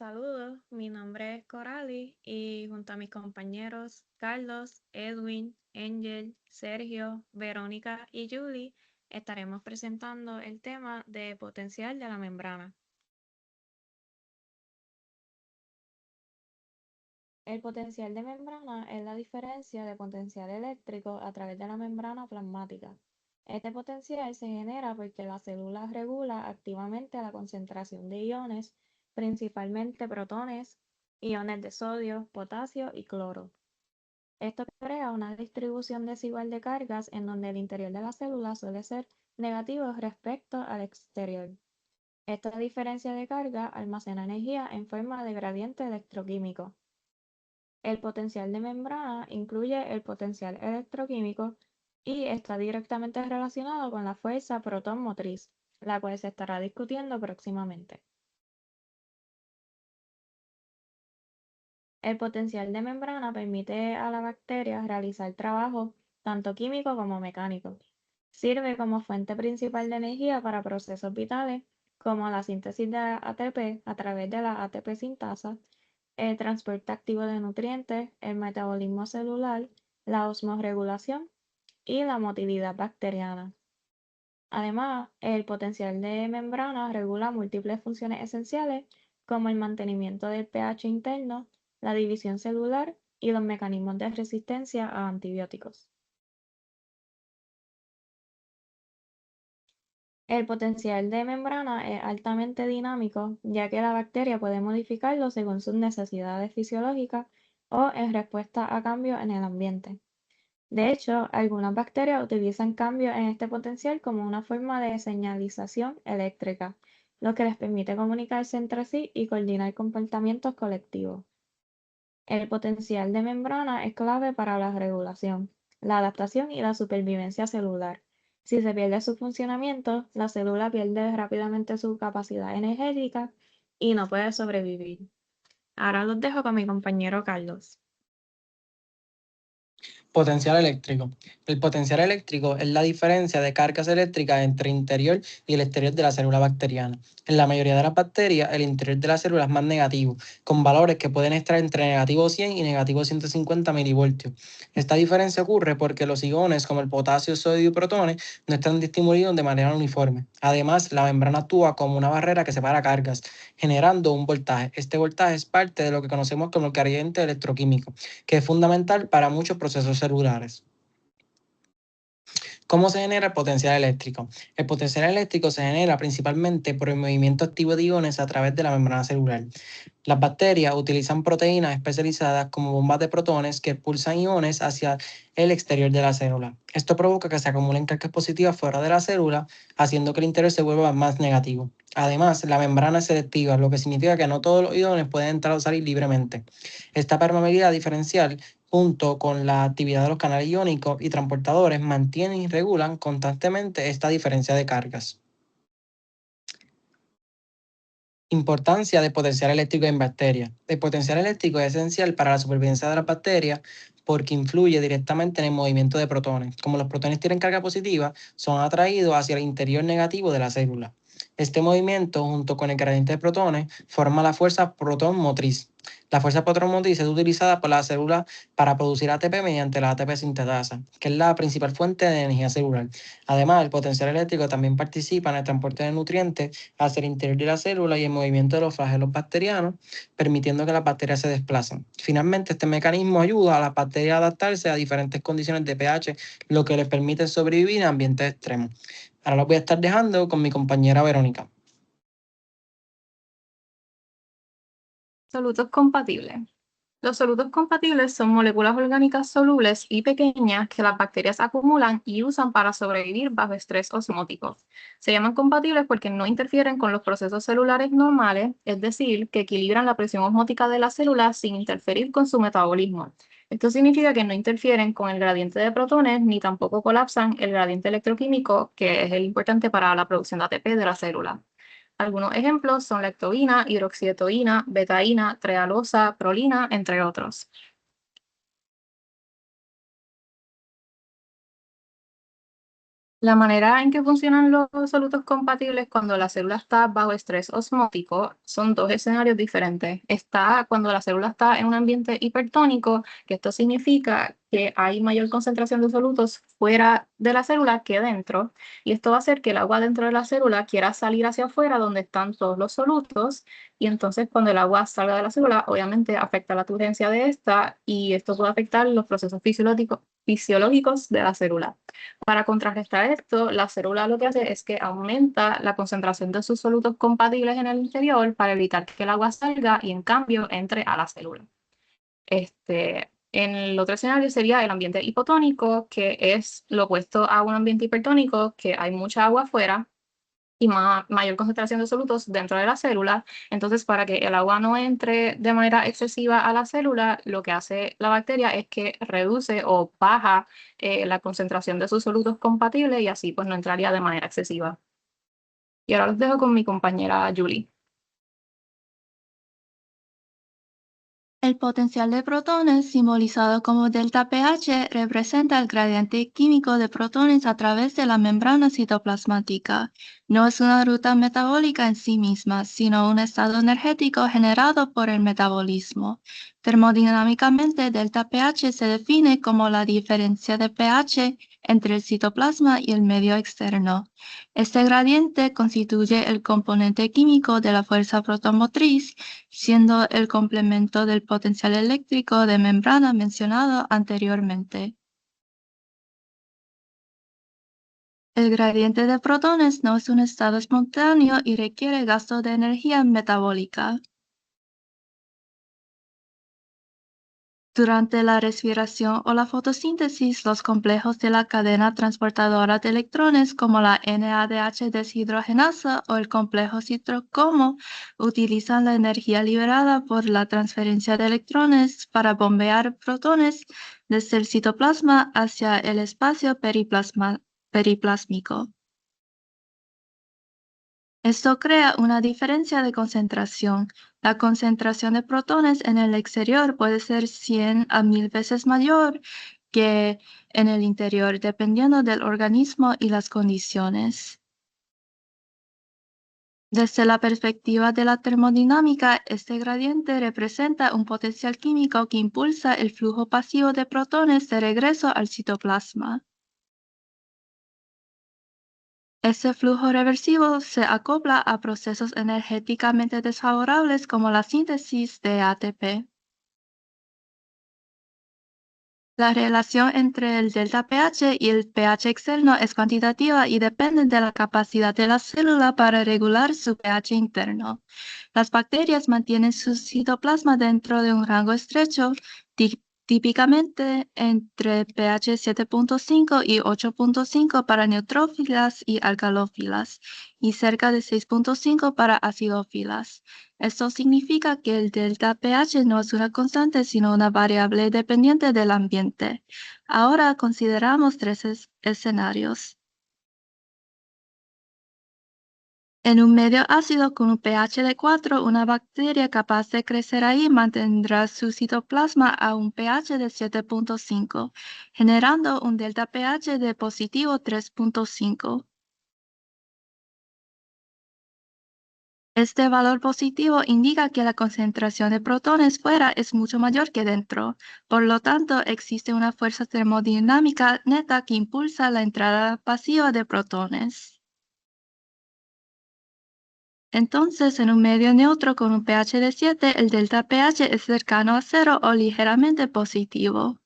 Saludos, mi nombre es Coralie y junto a mis compañeros Carlos, Edwin, Angel, Sergio, Verónica y Julie estaremos presentando el tema de potencial de la membrana. El potencial de membrana es la diferencia de potencial eléctrico a través de la membrana plasmática. Este potencial se genera porque la célula regula activamente la concentración de iones, principalmente protones, iones de sodio, potasio y cloro. Esto crea una distribución desigual de cargas en donde el interior de la célula suele ser negativo respecto al exterior. Esta diferencia de carga almacena energía en forma de gradiente electroquímico. El potencial de membrana incluye el potencial electroquímico y está directamente relacionado con la fuerza protón motriz, la cual se estará discutiendo próximamente. El potencial de membrana permite a la bacteria realizar trabajo tanto químico como mecánico. Sirve como fuente principal de energía para procesos vitales como la síntesis de ATP a través de la ATP sintasa, el transporte activo de nutrientes, el metabolismo celular, la osmorregulación y la motilidad bacteriana. Además, el potencial de membrana regula múltiples funciones esenciales como el mantenimiento del pH interno, la división celular y los mecanismos de resistencia a antibióticos. El potencial de membrana es altamente dinámico, ya que la bacteria puede modificarlo según sus necesidades fisiológicas o en respuesta a cambios en el ambiente. De hecho, algunas bacterias utilizan cambios en este potencial como una forma de señalización eléctrica, lo que les permite comunicarse entre sí y coordinar comportamientos colectivos. El potencial de membrana es clave para la regulación, la adaptación y la supervivencia celular. Si se pierde su funcionamiento, la célula pierde rápidamente su capacidad energética y no puede sobrevivir. Ahora los dejo con mi compañero Carlos. Potencial eléctrico. El potencial eléctrico es la diferencia de cargas eléctricas entre el interior y el exterior de la célula bacteriana. En la mayoría de las bacterias, el interior de la célula es más negativo, con valores que pueden estar entre negativo 100 y negativo 150 milivoltios. Esta diferencia ocurre porque los iones, como el potasio, sodio y protones, no están distribuidos de manera uniforme. Además, la membrana actúa como una barrera que separa cargas, generando un voltaje. Este voltaje es parte de lo que conocemos como el gradiente electroquímico, que es fundamental para muchos procesos celulares. ¿Cómo se genera el potencial eléctrico? El potencial eléctrico se genera principalmente por el movimiento activo de iones a través de la membrana celular. Las bacterias utilizan proteínas especializadas como bombas de protones que expulsan iones hacia el exterior de la célula. Esto provoca que se acumulen cargas positivas fuera de la célula, haciendo que el interior se vuelva más negativo. Además, la membrana es selectiva, lo que significa que no todos los iones pueden entrar o salir libremente. Esta permeabilidad diferencial, junto con la actividad de los canales iónicos y transportadores, mantienen y regulan constantemente esta diferencia de cargas. Importancia de potencial eléctrico en bacterias. El potencial eléctrico es esencial para la supervivencia de las bacterias porque influye directamente en el movimiento de protones. Como los protones tienen carga positiva, son atraídos hacia el interior negativo de la célula. Este movimiento, junto con el gradiente de protones, forma la fuerza protón motriz. La fuerza protón motriz es utilizada por la célula para producir ATP mediante la ATP sintetasa, que es la principal fuente de energía celular. Además, el potencial eléctrico también participa en el transporte de nutrientes hacia el interior de la célula y el movimiento de los flagelos bacterianos, permitiendo que las bacterias se desplacen. Finalmente, este mecanismo ayuda a las bacterias a adaptarse a diferentes condiciones de pH, lo que les permite sobrevivir en ambientes extremos. Ahora los voy a estar dejando con mi compañera Verónica. Solutos compatibles. Los solutos compatibles son moléculas orgánicas solubles y pequeñas que las bacterias acumulan y usan para sobrevivir bajo estrés osmótico. Se llaman compatibles porque no interfieren con los procesos celulares normales, es decir, que equilibran la presión osmótica de la célula sin interferir con su metabolismo. Esto significa que no interfieren con el gradiente de protones ni tampoco colapsan el gradiente electroquímico, que es el importante para la producción de ATP de la célula. Algunos ejemplos son lactobina, hidroxietoína, betaína, trealosa, prolina, entre otros. La manera en que funcionan los solutos compatibles cuando la célula está bajo estrés osmótico son dos escenarios diferentes. Está cuando la célula está en un ambiente hipertónico, que esto significa que hay mayor concentración de solutos fuera de la célula que dentro, y esto va a hacer que el agua dentro de la célula quiera salir hacia afuera donde están todos los solutos, y entonces cuando el agua salga de la célula, obviamente afecta la turgencia de esta, y esto puede afectar los procesos fisiológicos de la célula. Para contrarrestar esto, la célula lo que hace es que aumenta la concentración de sus solutos compatibles en el interior para evitar que el agua salga y en cambio entre a la célula. En el otro escenario sería el ambiente hipotónico, que es lo opuesto a un ambiente hipertónico, que hay mucha agua afuera y mayor concentración de solutos dentro de la célula. Entonces, para que el agua no entre de manera excesiva a la célula, lo que hace la bacteria es que reduce o baja la concentración de sus solutos compatibles y así pues no entraría de manera excesiva. Y ahora los dejo con mi compañera Julie. El potencial de protones, simbolizado como delta pH, representa el gradiente químico de protones a través de la membrana citoplasmática. No es una ruta metabólica en sí misma, sino un estado energético generado por el metabolismo. Termodinámicamente, delta pH se define como la diferencia de pH entre el citoplasma y el medio externo. Este gradiente constituye el componente químico de la fuerza protomotriz, siendo el complemento del potencial eléctrico de membrana mencionado anteriormente. El gradiente de protones no es un estado espontáneo y requiere gasto de energía metabólica. Durante la respiración o la fotosíntesis, los complejos de la cadena transportadora de electrones, como la NADH deshidrogenasa o el complejo citrocromo, utilizan la energía liberada por la transferencia de electrones para bombear protones desde el citoplasma hacia el espacio periplásmico. Esto crea una diferencia de concentración. La concentración de protones en el exterior puede ser 100 a 1000 veces mayor que en el interior, dependiendo del organismo y las condiciones. Desde la perspectiva de la termodinámica, este gradiente representa un potencial químico que impulsa el flujo pasivo de protones de regreso al citoplasma. Este flujo reversivo se acopla a procesos energéticamente desfavorables como la síntesis de ATP. La relación entre el delta pH y el pH externo es cuantitativa y depende de la capacidad de la célula para regular su pH interno. Las bacterias mantienen su citoplasma dentro de un rango estrecho, típicamente entre pH 7.5 y 8.5 para neutrófilas y alcalófilas, y cerca de 6.5 para acidófilas. Esto significa que el delta pH no es una constante, sino una variable dependiente del ambiente. Ahora consideramos tres escenarios. En un medio ácido con un pH de 4, una bacteria capaz de crecer ahí mantendrá su citoplasma a un pH de 7.5, generando un delta pH de positivo 3.5. Este valor positivo indica que la concentración de protones fuera es mucho mayor que dentro. Por lo tanto, existe una fuerza termodinámica neta que impulsa la entrada pasiva de protones. Entonces, en un medio neutro con un pH de 7, el delta pH es cercano a 0 o ligeramente positivo.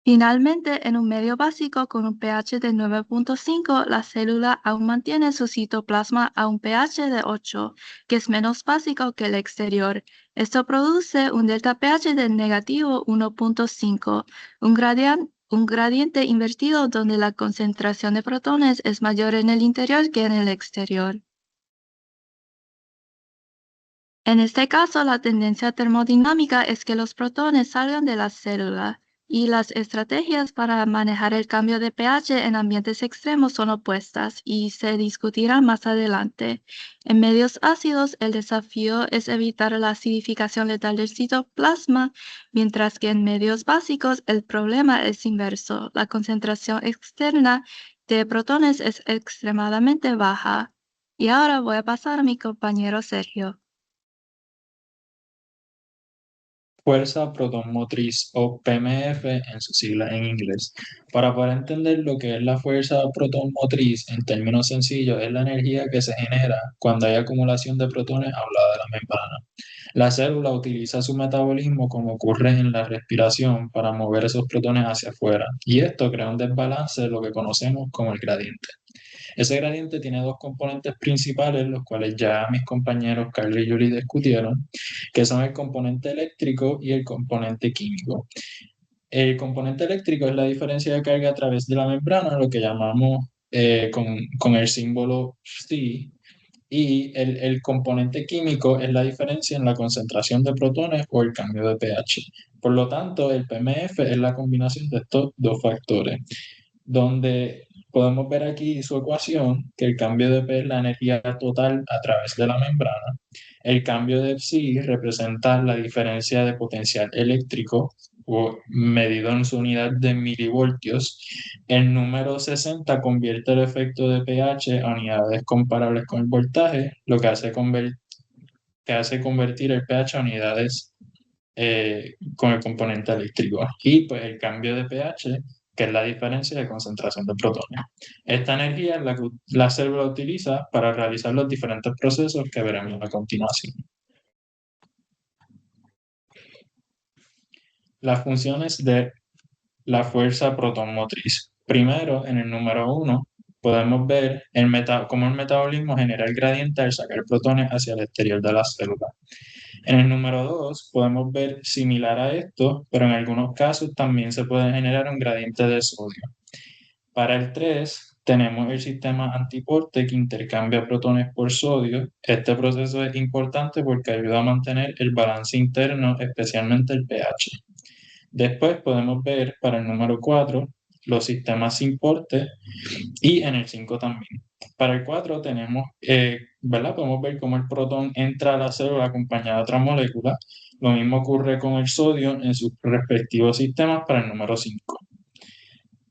Finalmente, en un medio básico con un pH de 9.5, la célula aún mantiene su citoplasma a un pH de 8, que es menos básico que el exterior. Esto produce un delta pH de negativo 1.5, un gradiente invertido donde la concentración de protones es mayor en el interior que en el exterior. En este caso, la tendencia termodinámica es que los protones salgan de la célula. y las estrategias para manejar el cambio de pH en ambientes extremos son opuestas y se discutirán más adelante. En medios ácidos, el desafío es evitar la acidificación letal del citoplasma, mientras que en medios básicos el problema es inverso. La concentración externa de protones es extremadamente baja. Y ahora voy a pasar a mi compañero Sergio. Fuerza protonmotriz o PMF en su sigla en inglés. Para poder entender lo que es la fuerza protonmotriz en términos sencillos, es la energía que se genera cuando hay acumulación de protones a un lado de la membrana. La célula utiliza su metabolismo como ocurre en la respiración para mover esos protones hacia afuera y esto crea un desbalance de lo que conocemos como el gradiente. Ese gradiente tiene dos componentes principales, los cuales ya mis compañeros Carly y Yuri discutieron, que son el componente eléctrico y el componente químico. El componente eléctrico es la diferencia de carga a través de la membrana, lo que llamamos con el símbolo Phi, y el componente químico es la diferencia en la concentración de protones o el cambio de pH. Por lo tanto, el PMF es la combinación de estos dos factores, donde podemos ver aquí su ecuación, que el cambio de P es la energía total a través de la membrana. El cambio de psi representa la diferencia de potencial eléctrico o medido en su unidad de milivoltios. El número 60 convierte el efecto de pH a unidades comparables con el voltaje, lo que hace convertir el pH a unidades con el componente eléctrico. Y pues el cambio de pH, que es la diferencia de concentración de protones. Esta energía es la que la célula utiliza para realizar los diferentes procesos que veremos a continuación. Las funciones de la fuerza protonmotriz. Primero, en el número 1, podemos ver cómo el metabolismo genera el gradiente al sacar protones hacia el exterior de la célula. En el número 2 podemos ver similar a esto, pero en algunos casos también se puede generar un gradiente de sodio. Para el 3 tenemos el sistema antiporte que intercambia protones por sodio. Este proceso es importante porque ayuda a mantener el balance interno, especialmente el pH. Después podemos ver para el número 4 los sistemas sin porte y en el 5 también. Para el 4 tenemos, ¿verdad? Podemos ver cómo el protón entra a la célula acompañado de otra molécula. Lo mismo ocurre con el sodio en sus respectivos sistemas para el número 5.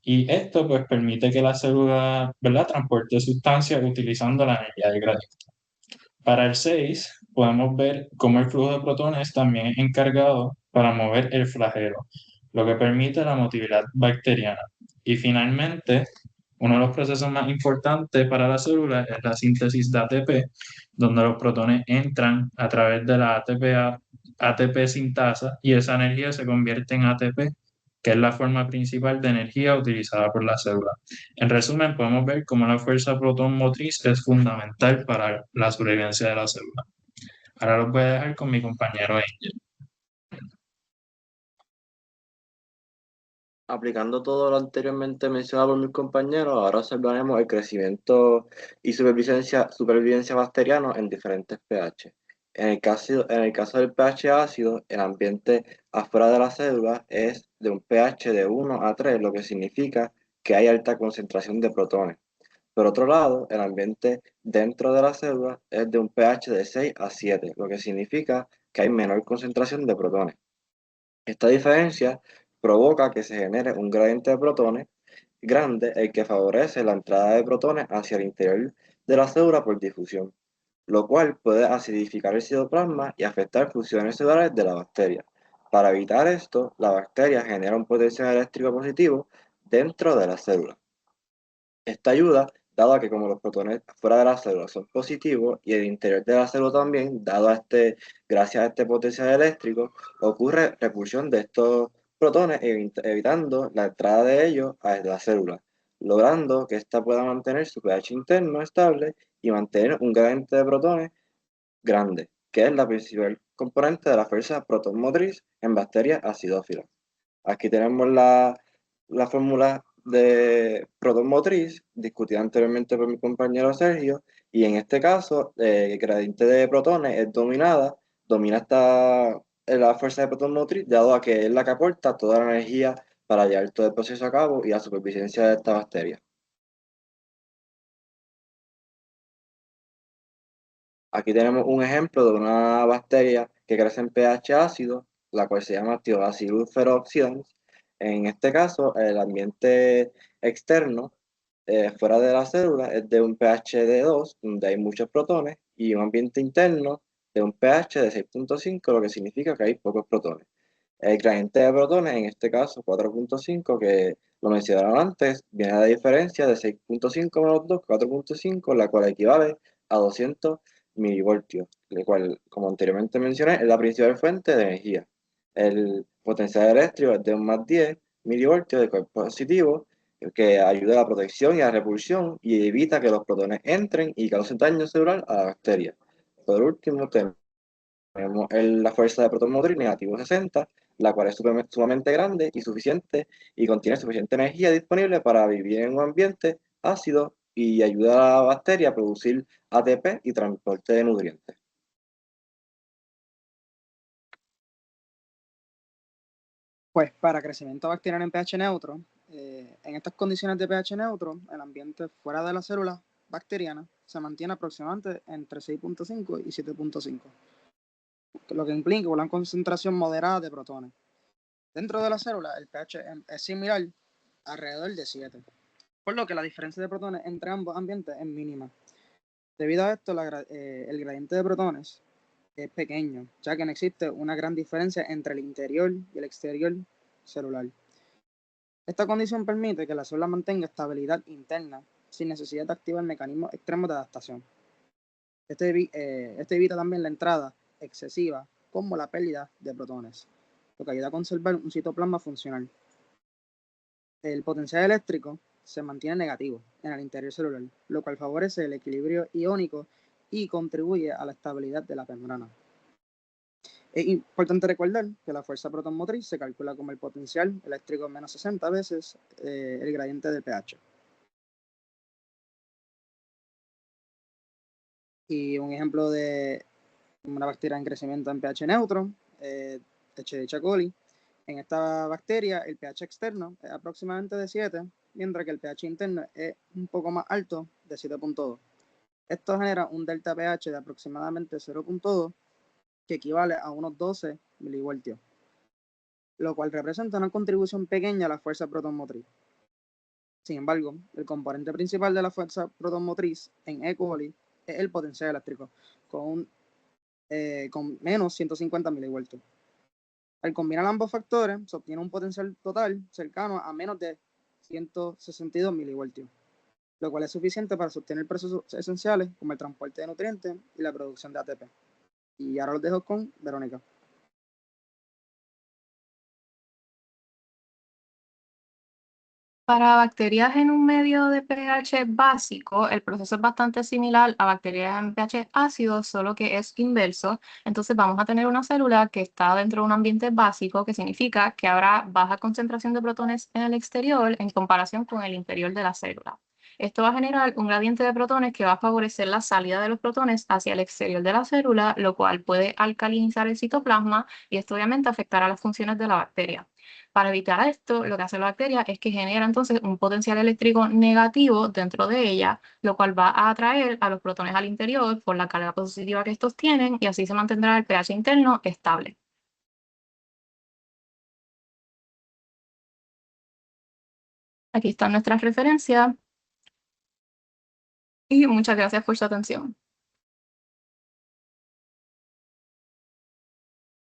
Y esto pues permite que la célula, ¿verdad?, transporte sustancias utilizando la energía del gradiente. Para el 6 podemos ver cómo el flujo de protones también es encargado para mover el flagelo, lo que permite la motilidad bacteriana. Y finalmente, uno de los procesos más importantes para la célula es la síntesis de ATP, donde los protones entran a través de la ATP sintasa y esa energía se convierte en ATP, que es la forma principal de energía utilizada por la célula. En resumen, podemos ver cómo la fuerza protonmotriz es fundamental para la sobrevivencia de la célula. Ahora los voy a dejar con mi compañero Angel. Aplicando todo lo anteriormente mencionado por mis compañeros, ahora observaremos el crecimiento y supervivencia bacteriano en diferentes pH. En el caso del pH ácido, el ambiente afuera de la célula es de un pH de 1 a 3, lo que significa que hay alta concentración de protones. Por otro lado, el ambiente dentro de la célula es de un pH de 6 a 7, lo que significa que hay menor concentración de protones. Esta diferencia provoca que se genere un gradiente de protones grande, el que favorece la entrada de protones hacia el interior de la célula por difusión, lo cual puede acidificar el citoplasma y afectar funciones celulares de la bacteria. Para evitar esto, la bacteria genera un potencial eléctrico positivo dentro de la célula. Esta ayuda, dado que como los protones fuera de la célula son positivos y el interior de la célula también, gracias a este potencial eléctrico, ocurre repulsión de estos protones, evitando la entrada de ellos a la célula, logrando que ésta pueda mantener su pH interno estable y mantener un gradiente de protones grande, que es la principal componente de la fuerza protonmotriz en bacterias acidófilas. Aquí tenemos la fórmula de protonmotriz discutida anteriormente por mi compañero Sergio, y en este caso el gradiente de protones domina la fuerza de protón motriz, dado a que es la que aporta toda la energía para llevar todo el proceso a cabo y la supervivencia de esta bacteria. Aquí tenemos un ejemplo de una bacteria que crece en pH ácido, la cual se llama Thiobacillus ferooxidans. En este caso, el ambiente externo, fuera de la célula, es de un pH de 2, donde hay muchos protones, y un ambiente interno de un pH de 6.5, lo que significa que hay pocos protones. El gradiente de protones, en este caso 4.5, que lo mencionaron antes, viene a la diferencia de 6.5 menos 2, 4.5, la cual equivale a 200 milivoltios, el cual, como anteriormente mencioné, es la principal fuente de energía. El potencial eléctrico es de un más 10 milivoltios de cuerpo positivo, que ayuda a la protección y a la repulsión y evita que los protones entren y causen daño celular a la bacteria. Por último, tenemos la fuerza de protón motriz negativo 60, la cual es sumamente grande y suficiente y contiene suficiente energía disponible para vivir en un ambiente ácido y ayuda a la bacteria a producir ATP y transporte de nutrientes. Pues para crecimiento bacteriano en pH neutro, en estas condiciones de pH neutro, el ambiente fuera de la célula bacteriana se mantiene aproximadamente entre 6.5 y 7.5, lo que implica una concentración moderada de protones. Dentro de la célula, el pH es similar, alrededor de 7, por lo que la diferencia de protones entre ambos ambientes es mínima. Debido a esto, el gradiente de protones es pequeño, ya que no existe una gran diferencia entre el interior y el exterior celular. Esta condición permite que la célula mantenga estabilidad interna sin necesidad de activar mecanismos extremos de adaptación. Esto evita también la entrada excesiva como la pérdida de protones, lo que ayuda a conservar un citoplasma funcional. El potencial eléctrico se mantiene negativo en el interior celular, lo cual favorece el equilibrio iónico y contribuye a la estabilidad de la membrana. Es importante recordar que la fuerza proton motriz se calcula como el potencial eléctrico menos 60 veces el gradiente del pH. Y un ejemplo de una bacteria en crecimiento en pH neutro, Escherichia coli. En esta bacteria el pH externo es aproximadamente de 7, mientras que el pH interno es un poco más alto, de 7.2. Esto genera un delta pH de aproximadamente 0.2, que equivale a unos 12 milivoltios, lo cual representa una contribución pequeña a la fuerza proton motriz. Sin embargo, el componente principal de la fuerza proton motriz en E. coli es el potencial eléctrico, con menos 150 milivoltios. Al combinar ambos factores, se obtiene un potencial total cercano a menos de 162 milivoltios, lo cual es suficiente para sostener procesos esenciales como el transporte de nutrientes y la producción de ATP. Y ahora los dejo con Verónica. Para bacterias en un medio de pH básico, el proceso es bastante similar a bacterias en pH ácido, solo que es inverso. Entonces vamos a tener una célula que está dentro de un ambiente básico, que significa que habrá baja concentración de protones en el exterior en comparación con el interior de la célula. Esto va a generar un gradiente de protones que va a favorecer la salida de los protones hacia el exterior de la célula, lo cual puede alcalinizar el citoplasma y esto obviamente afectará las funciones de la bacteria. Para evitar esto, lo que hace la bacteria es que genera entonces un potencial eléctrico negativo dentro de ella, lo cual va a atraer a los protones al interior por la carga positiva que estos tienen y así se mantendrá el pH interno estable. Aquí están nuestras referencias y muchas gracias por su atención.